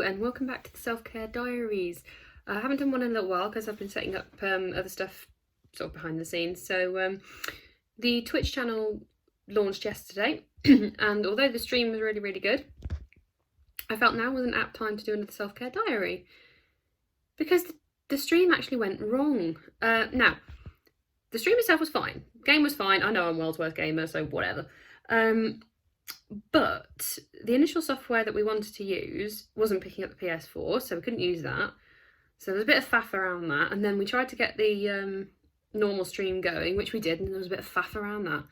and welcome back to the Self-Care Diaries. I haven't done one in a little while because I've been setting up other stuff sort of behind the scenes. So the Twitch channel launched yesterday and although the stream was really good, I felt now was an apt time to do another Self-Care Diary because the stream actually went wrong. Now, the stream itself was fine. Game was fine. I know I'm world's worst gamer, so whatever. But the initial software that we wanted to use wasn't picking up the PS4, so we couldn't use that. So there was a bit of faff around that, and then we tried to get the normal stream going, which we did, and there was a bit of faff around that.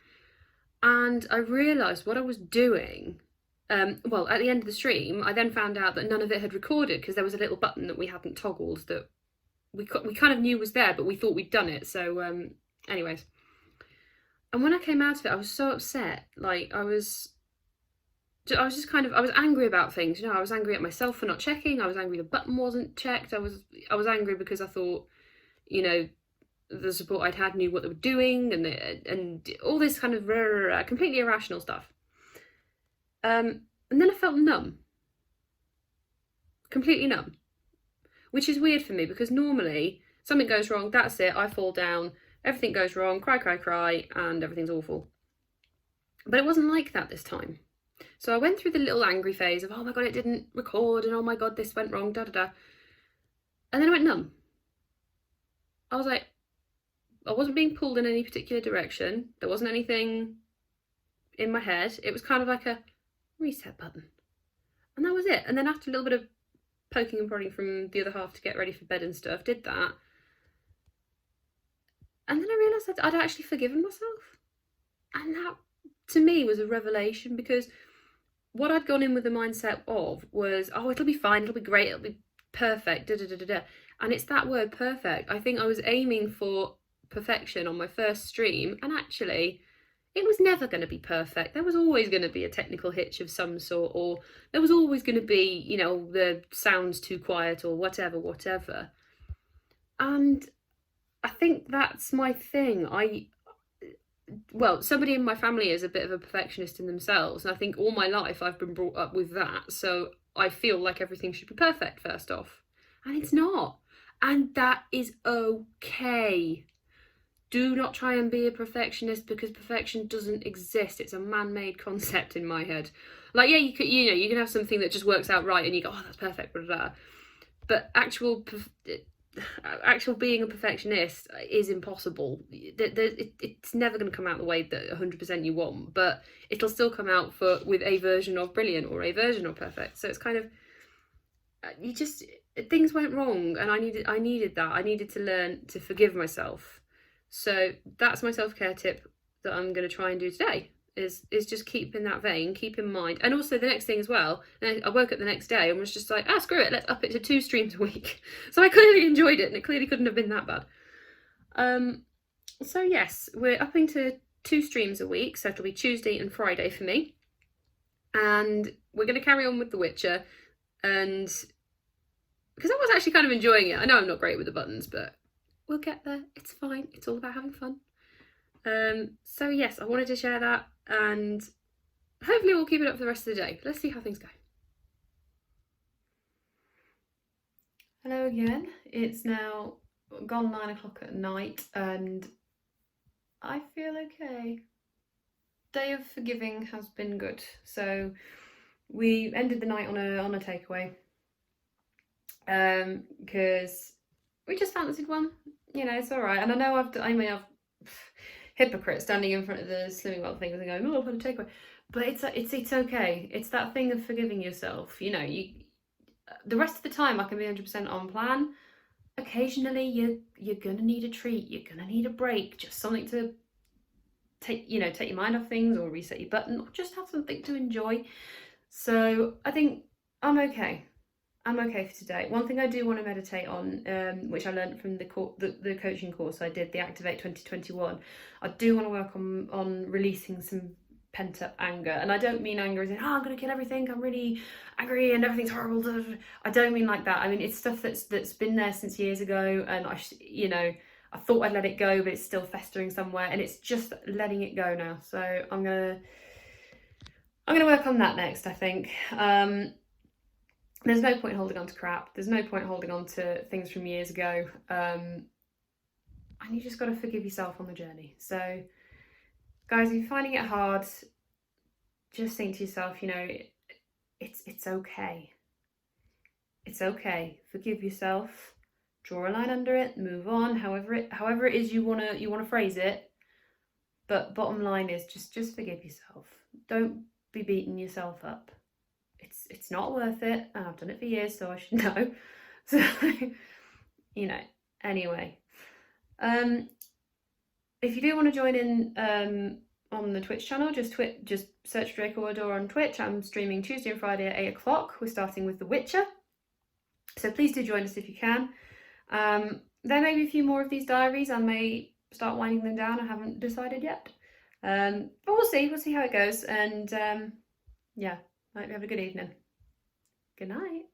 And I realised what I was doing. Well, at the end of the stream, I then found out that none of it had recorded because there was a little button that we hadn't toggled that we kind of knew was there, but we thought we'd done it. So, anyways. And when I came out of it, I was so upset. Like, I was angry about things, I was angry at myself for not checking. I was angry the button wasn't checked. I was angry because I thought, the support I'd had knew what they were doing and all this kind of completely irrational stuff. And then I felt numb. Completely numb. Which is weird for me because normally something goes wrong, that's it, I fall down, everything goes wrong, cry, and everything's awful. But it wasn't like that this time. So I went through the little angry phase of, oh my god, it didn't record, and oh my god, this went wrong, And then I went numb. I was like, I wasn't being pulled in any particular direction. There wasn't anything in my head. It was kind of like a reset button. And that was it. And then after a little bit of poking and prodding from the other half to get ready for bed and stuff, did that. And then I realised that I'd actually forgiven myself. And that, to me, was a revelation because what I'd gone in with the mindset of was, oh, it'll be fine, it'll be great, it'll be perfect, And it's that word perfect. I think I was aiming for perfection on my first stream, and actually, it was never going to be perfect. There was always going to be a technical hitch of some sort, or there was always going to be, the sound's too quiet or whatever. And I think that's my thing. Well, somebody in my family is a bit of a perfectionist in themselves, and I think all my life I've been brought up with that, so I feel like everything should be perfect first off, and it's not, and that is okay. Do not try and be a perfectionist because perfection doesn't exist. It's a man-made concept in my head. Like, yeah, you can have something that just works out right and you go, oh, that's perfect, but actual being a perfectionist is impossible. It's never going to come out the way that 100% you want, but it'll still come out with a version of brilliant or a version of perfect. So it's kind of, things went wrong, and I needed that. I needed to learn to forgive myself. So that's my self-care tip that I'm going to try and do today. Is just keep in that vein, keep in mind. And also the next thing as well, I woke up the next day and was just like, screw it, let's up it to 2 streams a week. So I clearly enjoyed it, and it clearly couldn't have been that bad. So yes, we're upping to 2 streams a week, so it'll be Tuesday and Friday for me. And we're going to carry on with The Witcher, and because I was actually kind of enjoying it. I know I'm not great with the buttons, but we'll get there. It's fine. It's all about having fun. So yes, I wanted to share that, and hopefully we'll keep it up for the rest of the day. Let's see how things go. Hello again. It's now gone 9 o'clock at night and I feel okay. Day of forgiving has been good. So we ended the night on a takeaway because we just fancied one. It's all right. And I know I've hypocrite standing in front of the Slimming World thing and going, oh, I've had a takeaway. But it's okay. It's that thing of forgiving yourself. The rest of the time I can be 100% on plan. Occasionally you're gonna need a treat. You're gonna need a break. Just something to take your mind off things, or reset your button, or just have something to enjoy. So I think I'm okay. I'm okay for today. One thing I do want to meditate on, which I learned from the coaching course I did, the Activate 2021, I do want to work on releasing some pent-up anger. And I don't mean anger as in, I'm going to kill everything, I'm really angry and everything's horrible. I don't mean like that. I mean, it's stuff that's been there since years ago, and I thought I'd let it go, but it's still festering somewhere, and it's just letting it go now. So I'm gonna work on that next, I think. there's no point holding on to crap. There's no point holding on to things from years ago. And you just got to forgive yourself on the journey. So, guys, if you're finding it hard, just think to yourself, you know, it's okay. It's okay. Forgive yourself. Draw a line under it. Move on. However it is you wanna phrase it. But bottom line is just forgive yourself. Don't be beating yourself up. It's not worth it, and I've done it for years, so I should know. So, you know. Anyway, if you do want to join in on the Twitch channel, just search DracoAwdur on Twitch. I'm streaming Tuesday and Friday at 8 o'clock. We're starting with The Witcher, so please do join us if you can. There may be a few more of these diaries. I may start winding them down. I haven't decided yet, but we'll see. We'll see how it goes. And yeah, I hope you have a good evening. Good night.